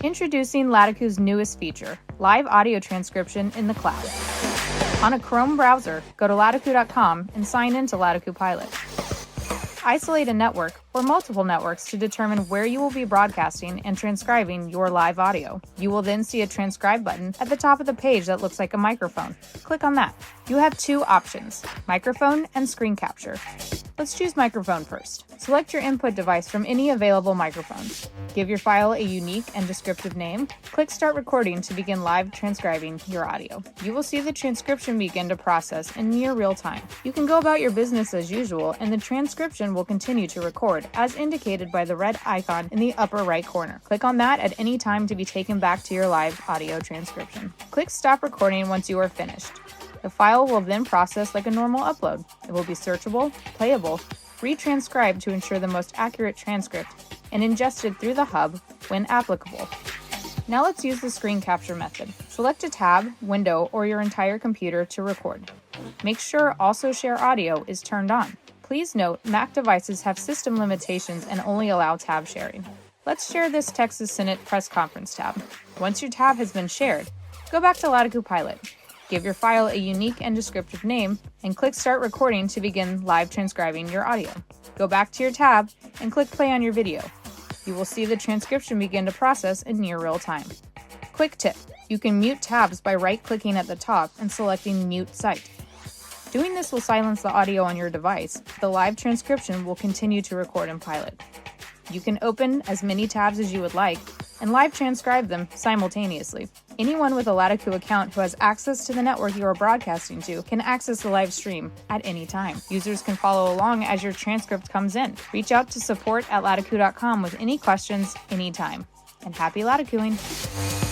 Introducing latakoo's newest feature, live audio transcription in the cloud. On a Chrome browser, go to latakoo.com and sign in to Latakoo Pilot. Isolate a network or multiple networks to determine where you will be broadcasting and transcribing your live audio. You will then see a transcribe button at the top of the page that looks like a microphone. Click on that. You have two options, microphone and screen capture. Let's choose microphone first. Select your input device from any available microphones. Give your file a unique and descriptive name. Click Start Recording to begin live transcribing your audio. You will see the transcription begin to process in near real time. You can go about your business as usual, and the transcription will continue to record, as indicated by the red icon in the upper right corner. Click on that at any time to be taken back to your live audio transcription. Click Stop Recording once you are finished. The file will then process like a normal upload. It will be searchable, playable, retranscribed to ensure the most accurate transcript, and ingested through the hub when applicable. Now let's use the screen capture method. Select a tab, window, or your entire computer to record. Make sure Also Share Audio is turned on. Please note, Mac devices have system limitations and only allow tab sharing. Let's share this Texas Senate press conference tab. Once your tab has been shared, go back to Latakoo Pilot. Give your file a unique and descriptive name, and click Start Recording to begin live transcribing your audio. Go back to your tab and click Play on your video. You will see the transcription begin to process in near real time. Quick tip, you can mute tabs by right-clicking at the top and selecting Mute Site. Doing this will silence the audio on your device. The live transcription will continue to record in Pilot. You can open as many tabs as you would like and live transcribe them simultaneously. Anyone with a Latakoo account who has access to the network you are broadcasting to can access the live stream at any time. Users can follow along as your transcript comes in. Reach out to support@latakoo.com with any questions anytime. And happy Latakooing!